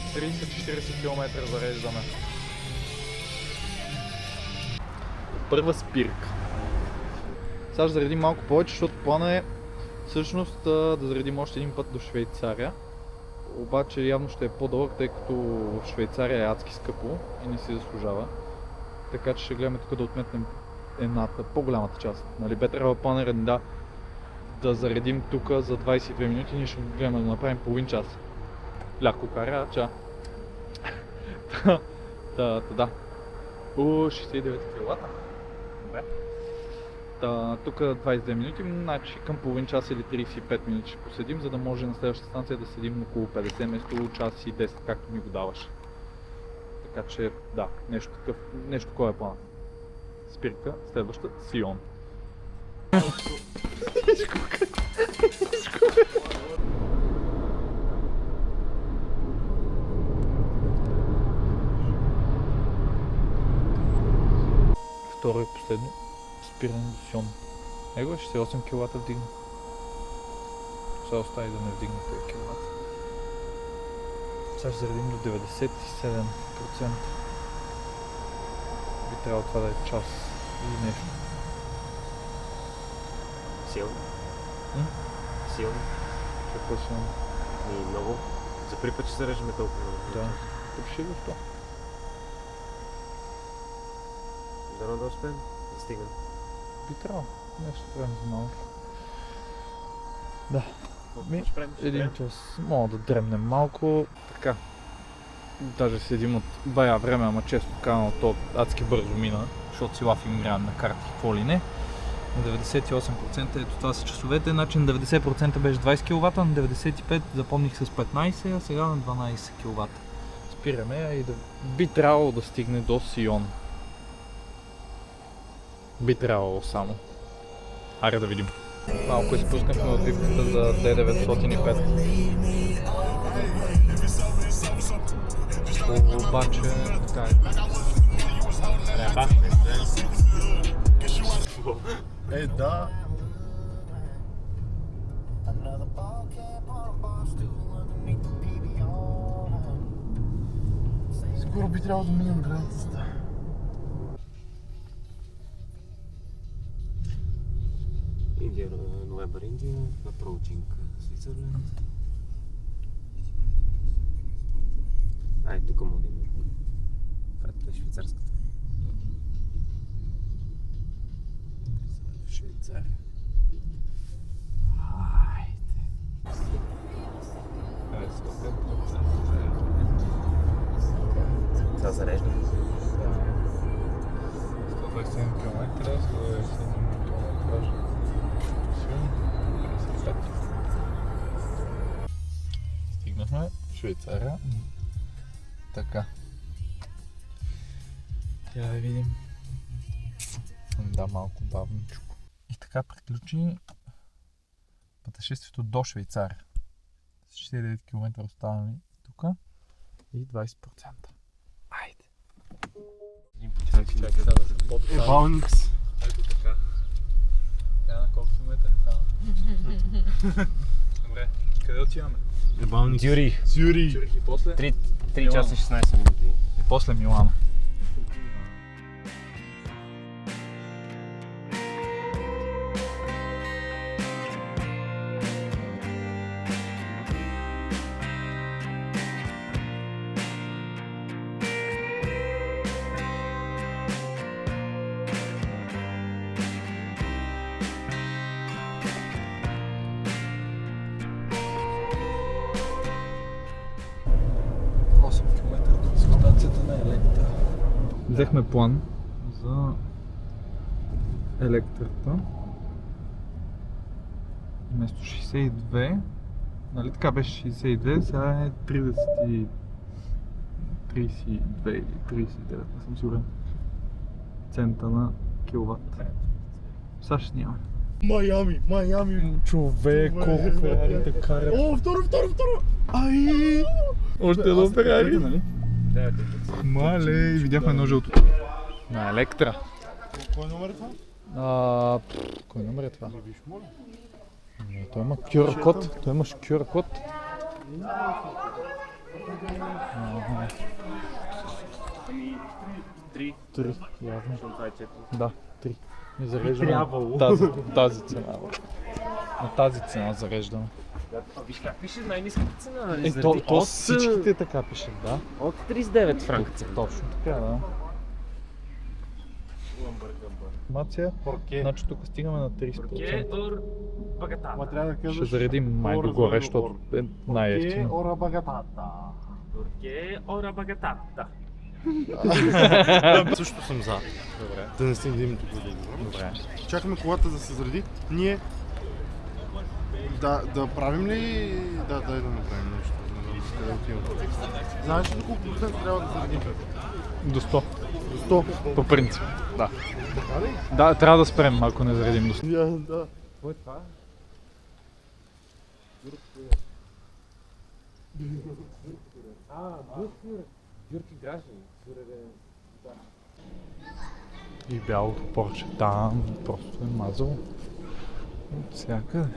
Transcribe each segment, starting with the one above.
след 30-40 км зареждаме. Първа спирка. Сега ще заредим малко повече, защото плана е всъщност да заредим още един път до Швейцария. Обаче явно ще е по-дълъг, тъй като в Швейцария е адски скъпо и не си заслужава. Така че ще гледаме тук да отметнем едната, по-голямата част. Нали, бе трябвало планера да заредим тук за 22 минути, ние ще гледаме да направим половин час. Ляко кара, ча. Да. 69 киловата. Добре. Тук 22 минути, значи към половин час или 35 минути ще поседим, за да може на следващата станция да седим около 50 вместо час и 10, както ми го даваш. Така че да, нещо такова е плана. Спирка, следваща Сион. Второ и последно спиране до Сион. Его 68 кВт вдигна. Сега остави да не вдигна тези киловата. Сега ще заредим до 97%. Би трябвало това да е час или нещо. Силно? Силно? Какво силно? И много. За първи път ще зареждаме толкова. Да. Попиши го в това. Дано да успеем да стигнем. Би трябвало. Нещо правим за малко. Да. Един час. Мога да дремнем малко. Така. Даже седим от бая време, ама често казано то адски бързо мина, защото си лафим играем на карти, какво ли не. На 98% ето това са часовете, значи на 90% беше 20 кВт, на 95% запомних с 15, а сега на 12 кВт. Спираме и би трябвало да стигне до Сион. Би трябвало само. Аре да видим. Малко изпуснахме отбивката за D905. Обаче така е. Да. Скоро би трябвало да минем границата. Индия, ноембър Индия, approaching Switzerland. Тук му да има. Това е швейцарската. Швейцария. Айде. Сега зареждам. 127 км, 127 км. Стигнахме в Швейцария. Така. Я да видим. Да, малко бавничко. И така приключи пътешествието до Швейцария. С 69 км останали тук и 20%. Айде! Чакай, сега да се подписам. Балникс. Ето така. Тя на колко километра е там? Добре, къде отиваме? Дюри. Зюри. И после? 3 часа и 16 минути. И после Милано. Взехме план за електрата. Вместо 62, нали така беше 62, сега е 32 или 39, не съм сигурен. Цента на киловатт. Сега ще няма. Майами. Човек, колко Ферари да карат. О, второ! Ай! Още едно Ферари. Нали? Мале, видяхме едно жълто. На Електра. Кой номер е това? Кой номер е това? Не виж, моля. Той има QR код. Той имаш QR код. Ага. Три. 3, явно. Това е 4. Да, 3. И зареждаме трябвало. тази цена. На тази цена зареждаме. Виж как пише най-ниската цена, нали? То всичките така пишат, да. От 39 франка цена. Точно така, да. Информация. Значи тук стигаме на 30%. Ор багата. Ма трябва да кажеш... Ще заредим май догоре, защото е най-ефтино. Ора багатата. Турке ора багатата. Също съм за. Добре. Да не стигнем тук да говорим. Добре. Чакаме колата да се зареди. Ние... Да правим ли... Да, дай да направим нещо. Къде отиваме? Знаеш ли колко процент трябва да заредим? До 100. До 100. По принцип. Да. Така ли? Да, трябва да спрем, ако не заредим до 100. Да. Какво е това? Гюрки граждани. И бялото порче там просто е мазало от всякъде.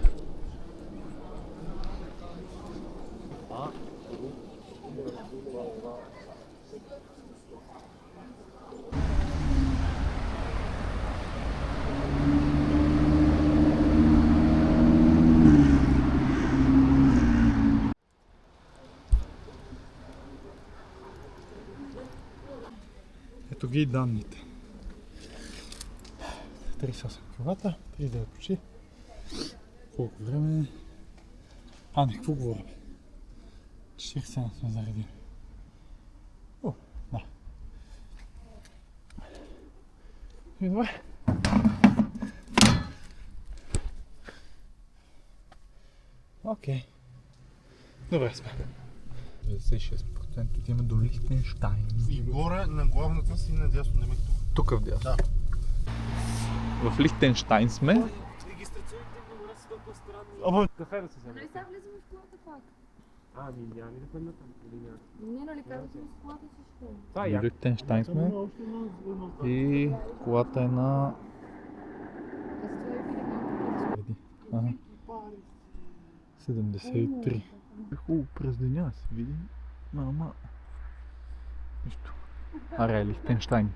Ето ги и данните. 38 киловата, 39 почти. Колко време? А, не, какво говорим? 47 сме заредили. О, да. И добре. Окей. Добре сме. 96% отиваме до Лихтенщайн. И горе на главната си надясно, не ме тук. Тук вдясно. Да. В Лихтенщайн сме. Регистрационните номера са толкова странни. Ама... Кафе да се вземе. Нали сега влизаме в колата пак? Няма ли да пъдна там? Или няма? Не, нали казахме с колата също. Това е В яко. Лихтенщайн сме. И колата е на... Аз това и видих малко преди. Ага. 73. Е хубаво през деня се види. Ама... Нищо. Аре, Лихтенщайн.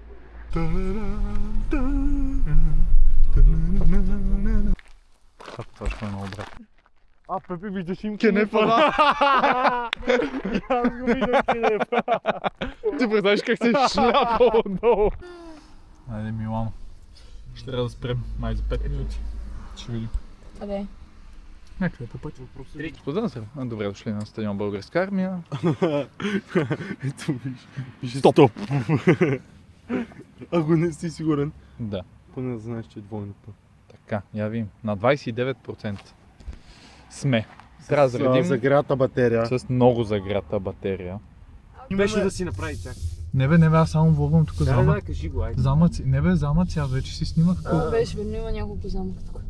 Так, точно е много добре. А, Пепе, виждаш им Кенефа. Аз го виждам Кенефа. Ти представиш как се шляпа отдолу. Айде, Милано. Ще трябва да спрем май за 5 минути. Ще видим. Къде? Някъде по пътя. Господа се. Добре дошли на стадион Българска армия. Ето виж. Пише стоп. Ако не си сигурен, Да. поне да знаеш, че е двойната. Така, я видим. На 29% сме. Трябва да заредим Загрята батерия. с много загрята батерия. Беше да си направи чак. Не бе, аз само влогвам тук Да, кажи го, айде. замъци. Не бе, замъци, аз вече си снимах. Беше, верно има няколко замъка тук.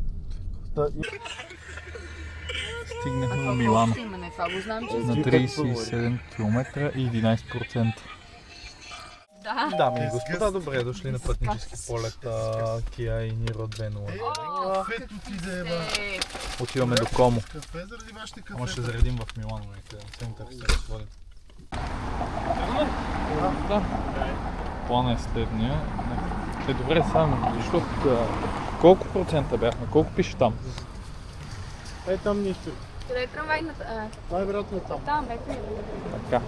Стигнахме до Милано. Имаме това, го знам, че... На 37 км и 11%. Да. Дами и господа, добре дошли на пътнически полет Kia и Niro 2.0. Кафето ти да еба. Отиваме до Комо. Кафе заради вашите кафе. Ама ще заредим в Милано някъде, на център ще се разходим. Да. Плана е следния. Добре, само защото колко процента бяхме? Колко пише там? Е, там нищо. Къде е трамвайната? Най-вероятно е там. Там, ето. Така.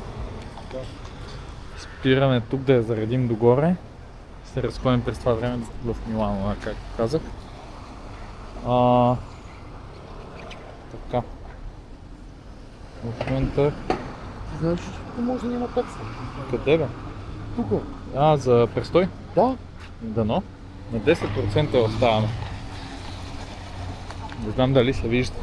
Спираме тук да я заредим догоре. Ще разходим през това време в Милано, както казах. Така. В момента... Знаеш, че може да няма такса. Къде бе? Тук. За престой? Да. Дано. На 10% оставаме. Не знам дали се вижда.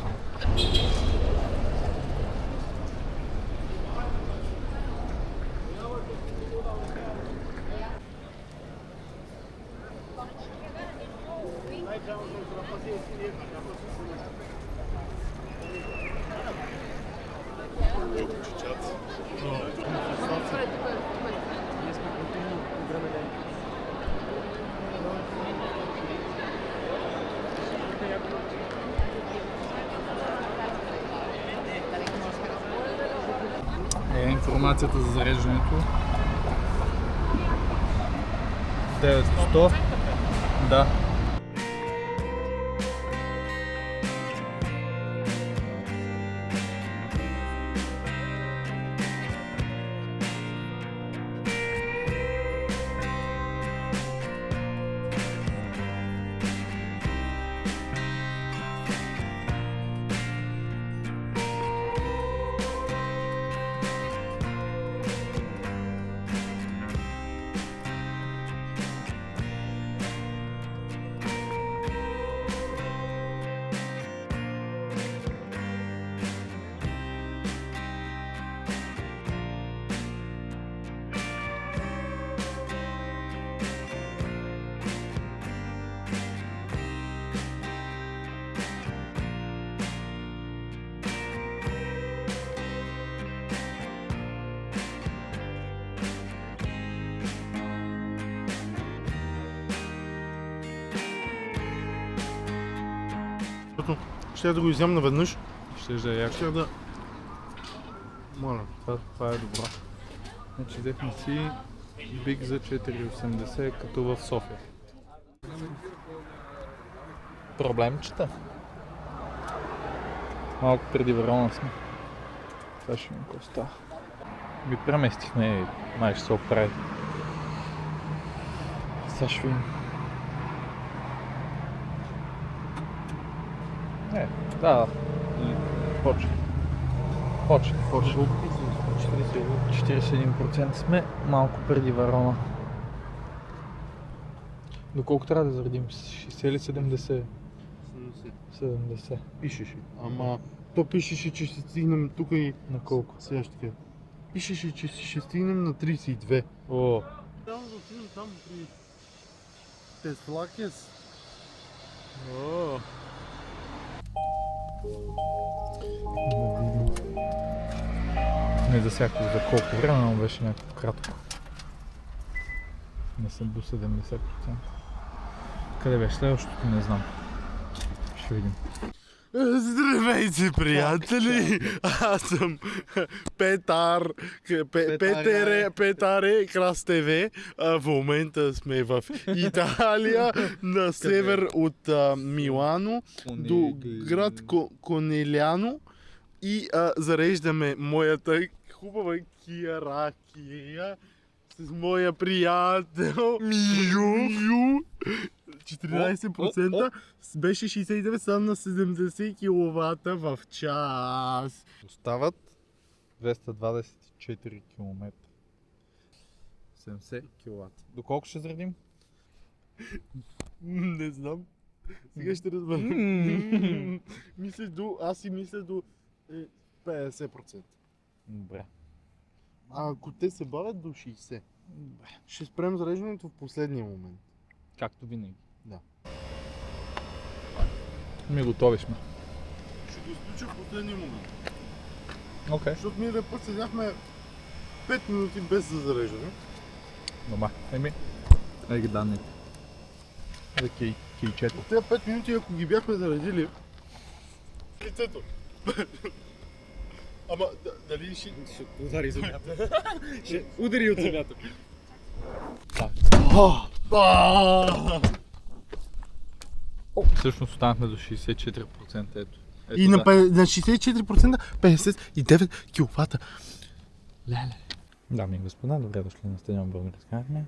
информацията за зареждането. 900. Да. Ще да го изям наведнъж. Ще да е яко. Ще да... Моля. Това е добро. Значи взехме си Биг за 4,80 като в София. Проблемчета. Малко преди Верона сме. Това ще ми коста. Ви преместихме, май ще се оправи. Сега ще видим. Да. Почва. 41% сме, малко преди Верона. Доколко трябва да заредим? 60 или 70? 70. Пишеше. Ама то пишеше, че ще стигнем тук и... На колко? Сега ще кажа. Пишеше, че ще стигнем на 32. О, Трябва да отидем там при... Теслакес. О. Не засякох за колко време, но беше някакво кратко. Не съм до 70%. Къде беше следващото? Не знам. Ще видим. Здравейте, приятели! Аз съм Петър, Петаре Крастеве. В момента сме в Италия, на север от Милано, до град Конеляно и зареждаме моята хубава Kia Raa с моя приятел Мию. 14% беше 69, стана на 70 кВт в час. Остават 224 км. 70 кВт. Доколко ще заредим? Не знам. Сега ще разбера. Аз си мисля до 50%. Добре. А ако те се бавят до 60%. Ще спрем зареждането в последния момент. Както винаги. Да. Ми готови сме. Ще го изключа в последния момент. Окей. Защото ние път седяхме 5 минути без да зареждане. Дома. Ей ги данните. За кейчето. От тези 5 минути, ако ги бяхме заредили... Лицето. Ама дали ще... Удари земята. Ще удари от земята. Всъщност останахме до 64%. Ето. И на 64% 59 киловата. Леле. Дами и господа, добре дошли на стадион Българска армия.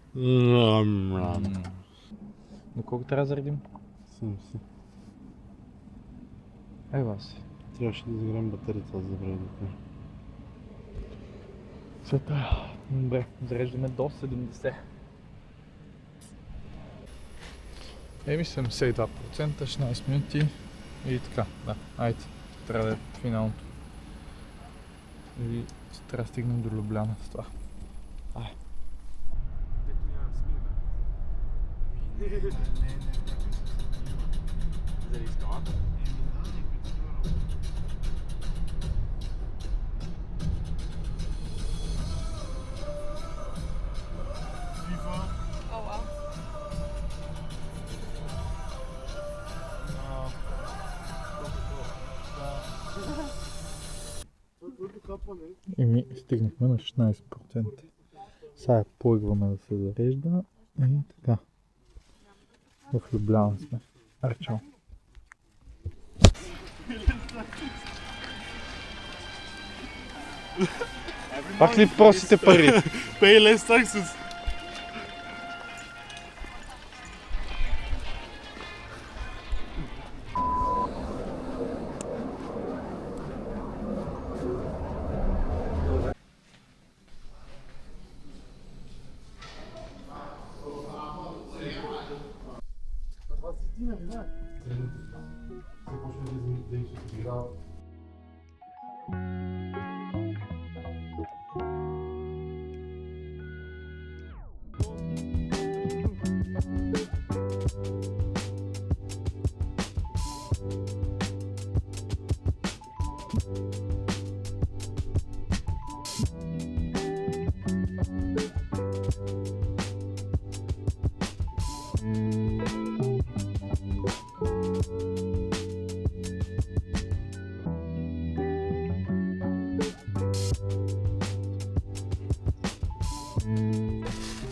На колко трябва да заредим? 70. Ева си. Трябваше да загрем батерията, за да забравя да кажа. Света. Добре, зареждаме до 70. 72%, 16 минути и така, да, айде, трябва да е финалното. И трябва да стигнем до Любляна с това. Ай. Заради скалата? И стигнахме на 16%. Сега плъгваме да се зарежда и така. В Любляна сме. Арчал. Пак ли просите пари? Pay less taxes.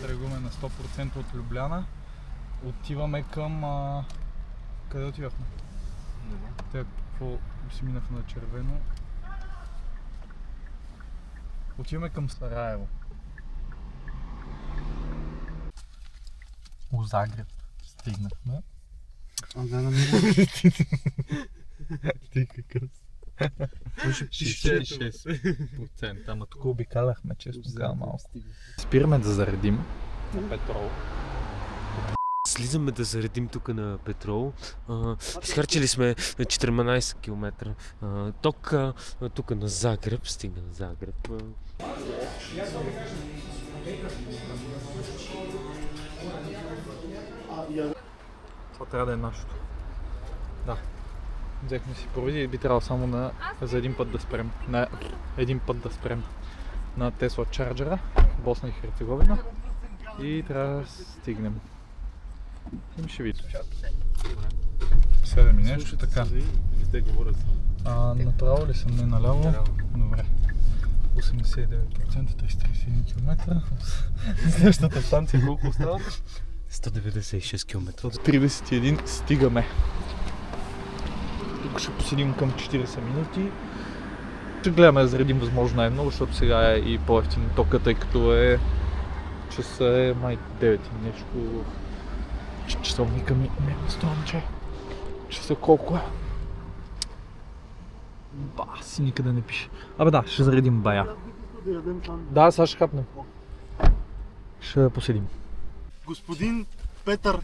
Тръгваме на 100% от Любляна. Отиваме към... Къде отивахме? Те какво си минаха на червено? Отиваме към Сараево. У Загреб стигнахме. Да, намирам. Ти какъв? 66%, ама тук обикаляхме често сега малко. Спираме да заредим на петрол. Слизаме да заредим тук на петрол. Изхарчили сме 14 км. Ток тук на Загреб, стигна на Загреб. Това трябва да е нашето. Да. Взехме си провиди и би трябвало само за един път да спрем. На един път да спрем на Тесла Чарджера, Босна и Херцеговина. И трябва да стигнем. И ще видим. 7 и нещо така. Те говорят. Направо ли съм? Не наляво? Добре. 89%, 331 км. Следващата станция колко остава? 196 км. 31 стигаме. Тук ще поседим към 40 минути. Ще гледаме да заредим възможно най-много, защото сега е и по-ефтин тока, тъй като часа е май 9 и нещо. Часовника ми не е стронче. Часа колко е? Си никъде не пише. Абе да, ще заредим бая. Да, сега ще хапнем. Ще поседим. Господин Петър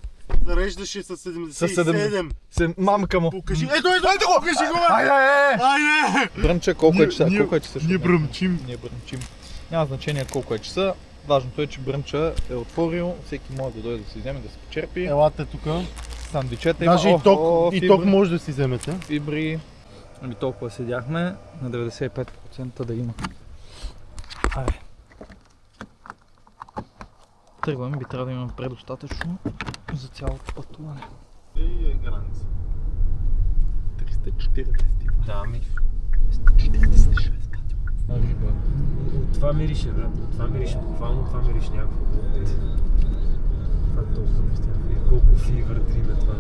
зареждаше с 77. Мамка му. Покажи. Ето го! Покажи го! Айде! Бръмче, колко е часа? Колко е часа? Ние бръмчим. Ние бръмчим. Няма значение колко е часа. Важното е, че Бръмча е отворил. Всеки може да дойде да си вземе, да се почерпи. Елате тук. Сандвичета има. Даже и ток може да си вземете. Фибри. Ами толкова седяхме на 95% да има. Аре. Тръгваме, би трябва да имаме предостатъчно за цялото пътуване. И е граница. 340 Да, ми. 346 риба. Това мирише, брат. Това мирише. Буквално това мирише някакво. Това толкова неща. Колко фивър дриме това.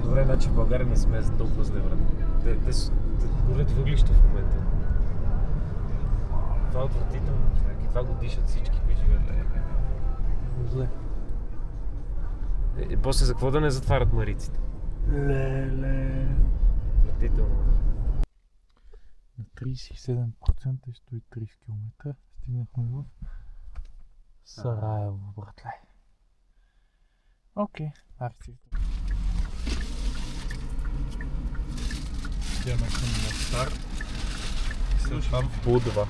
Добре, значи в България не сме за толкова зле, брат. Те горят въглища в момента. Това е отвратително, човек. И това го дишат всички, които живеят. Зле. После за какво да не затварят мариците? Леле. Отвратително. На 37% и 130 км стигнахме в Сараево, братле. Окей, арци. Идеме към Мостар и след това Будва.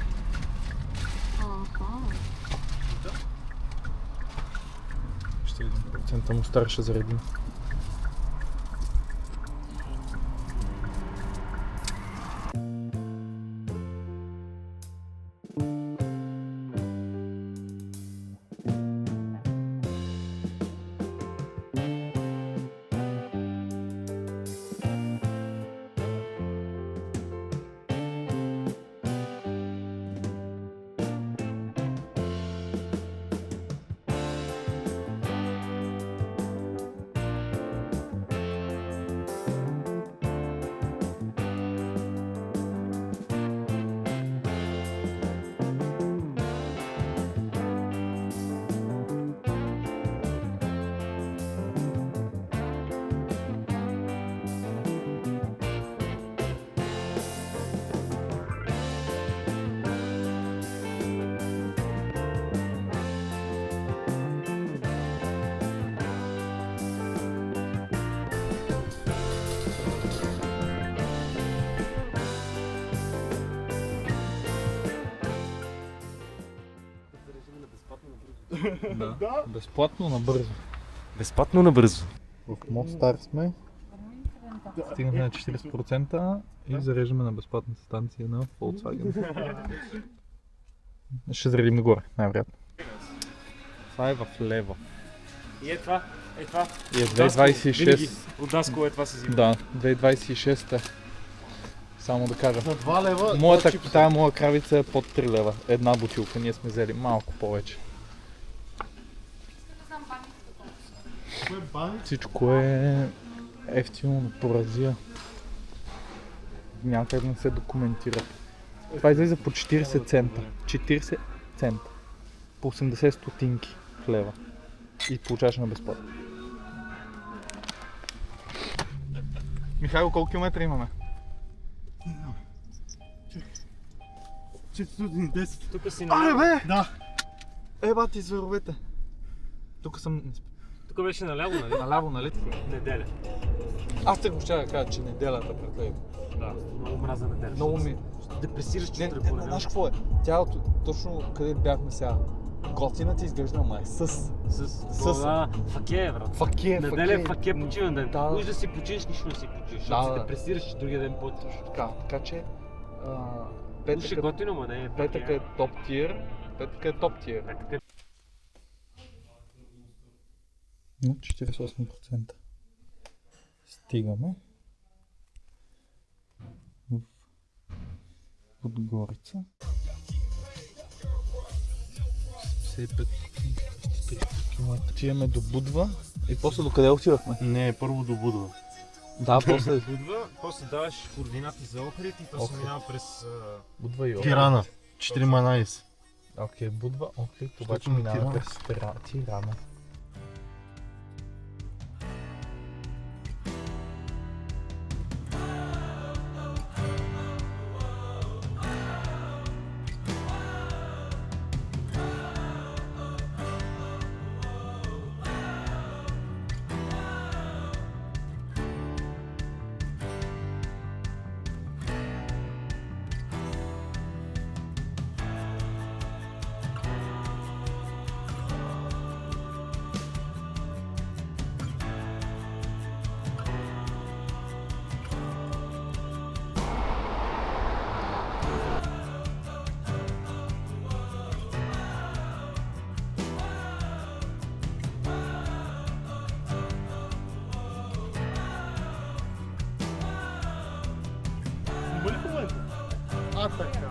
Ще 1% Мостар ще заредим. Да. Безплатно набързо. Безплатно набързо. В Мостар сме. Стигнахме на 40% и зареждаме на безплатната станция на Volkswagen. Ще заредим нагоре, най-вероятно. Това е в лево. И е това. И е 2026. От Даско това се взима. Да, 2026. Само да кажа. На 2 лева. Тая моя кравица е под 3 лева. Една бутилка, ние сме взели малко повече. Всичко е ефтино, но поразия. Някак не се документира. Това излиза по 40 цента. 40 цента. По 80 стотинки в лева. И получаваш на безплатно. Михайло, колко километра имаме? 410. Тук си Аре бе! Да. Еба ти зверовете. Тук съм... Тук беше наляво, нали? Наляво, нали? Неделя. Аз те го ще да кажа, че неделята предлега. Да, много мраза неделя. Много ми... Депресираш Не, чутре по знаеш какво е? Тялото, точно къде бяхме сега. Готина ти изглежда, ама е с. Факе, брат. Факе, Неделя е факе почивен ден. Да. Уж да си починеш, нищо не си починеш. Защото се депресираш, че другия ден почваш. Така че... Уж е готино, ма не е Петък е топ тир. На 48%. Стигаме в Подгорица. 75 км. Отиваме до Будва и после до къде отивахме? Не, първо до Будва. Да, после Будва, после даваш координати за Охрид и то се минава през... Будва и Охрид. Тирана. 4-12. Окей, Будва, Охрид, обаче Щото ми минава Тирана. през Тирана. Така.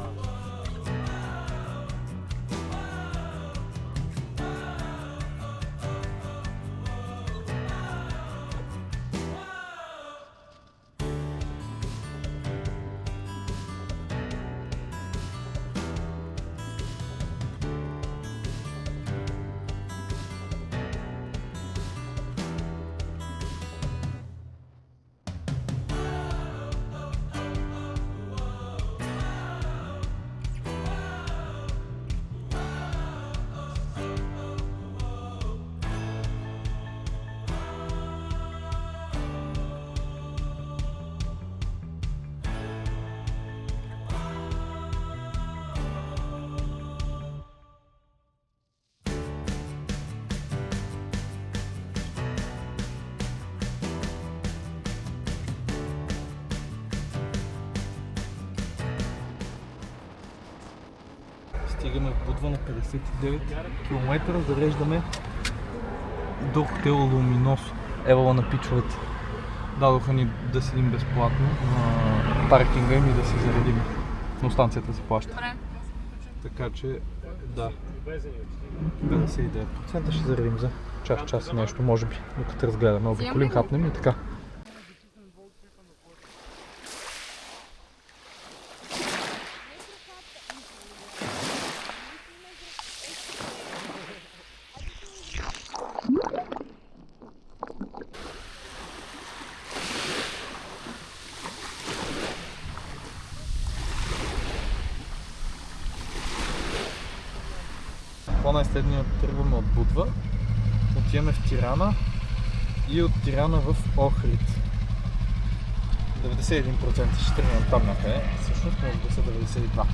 Стигаме в Будва на 59 км, зареждаме до хотел Луминосо. Евала на пичовете. Дадоха ни да седим безплатно на паркинга им и да се заредим. Но станцията се плаща. Така че, да. 59% ще заредим за час и нещо, може би, докато разгледаме, обиколим, хапнем и така. По-най-следния тръгваме от Будва, отиваме в Тирана и от Тирана в Охрид. 91% ще тръгнем там някъде, всъщност може да са 92%.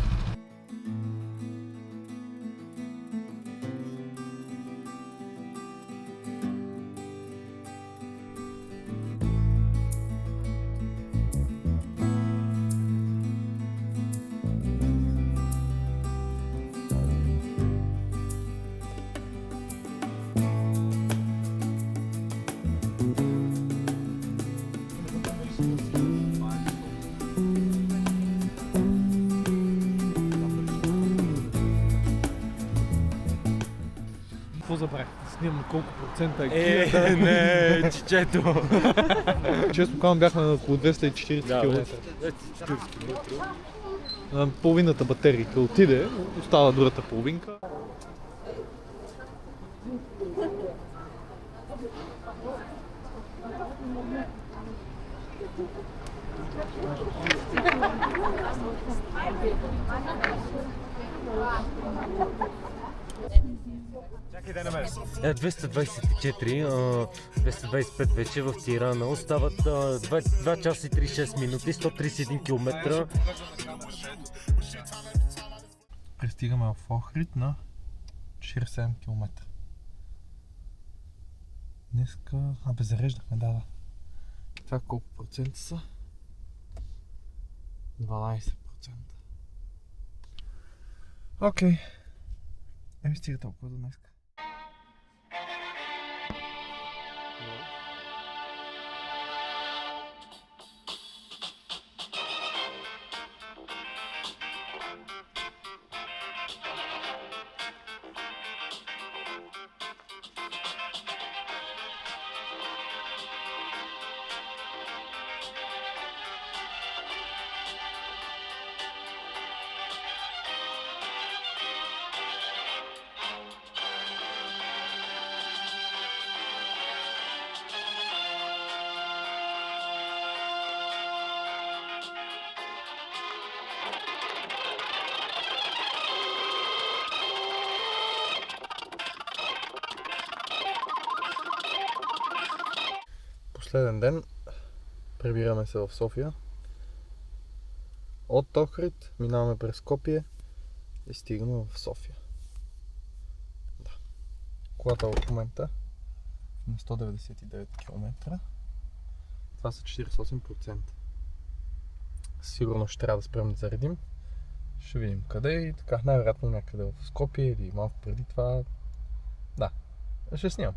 снимам колко процента е. Не, чичето. Често казвам, бяхме на около 240 км. 40 км. Половината батерийка отиде, остава другата половинка. Е, 224, 225 вече в Тирана. Остават 2 часа и 36 минути, 131 км. Пристигаме в Охрид на 47 км. Днеска... зареждахме, да. Това колко процента са? 12%. Окей. Еми стига толкова за днеска. Последен ден, прибираме се в София. От Охрид минаваме през Скопие и стигаме в София. Да. Колата в момента на 199 км. Това са 48%. Сигурно ще трябва да спрем да заредим. Ще видим къде и така, най-вероятно някъде в Скопие или малко преди това. Да, ще снимам.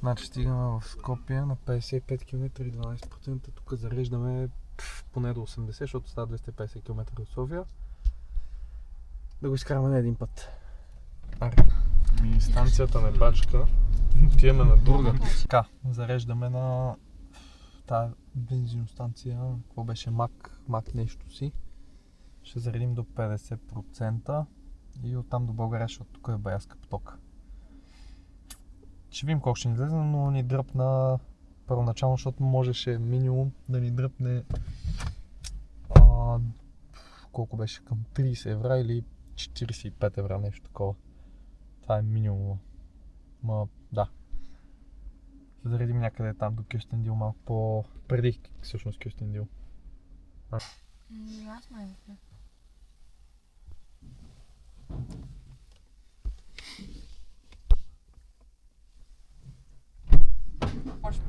Значи стигаме в Скопие на 55 км и 12%. Тук зареждаме поне до 80, защото става 250 км до София. Да го изкараме на един път. Ми станцията не бачка. Отиваме на друга. Така, зареждаме на тази бензиностанция. Какво беше? Мак нещо си. Ще заредим до 50% и оттам до България, защото тук е бая скъп ток. Ще видим колко ще ни излезе, но ни дръпна първоначално, защото можеше минимум да ни дръпне колко беше, към 30 евра или 45 евра, нещо такова. Това е минимум. Да. Ще заредим някъде там до Кюстендил, малко преди всъщност Кюстендил. Аз май не.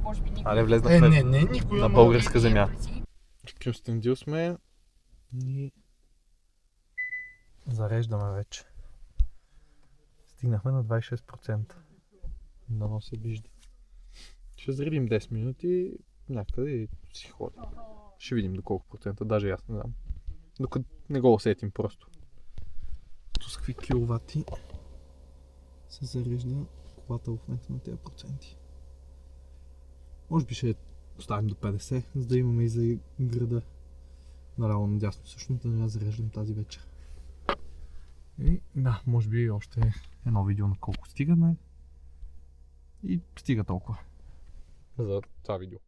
Може би никой. Але влезнахме никой на българска земя. В Кюстендил сме и зареждаме вече. Стигнахме на 26%. Дано се вижда. Ще заредим 10 минути някъде и си ходим. Ще видим до колко процента, даже аз не знам. Докато не го усетим просто. С какви киловати се зарежда колата в момента на тези проценти. Може би ще оставим до 50, за да имаме и за града наляво надясно всъщност, да не я зареждам тази вечер. И да, може би още едно видео на колко стигаме. И стига толкова за това видео.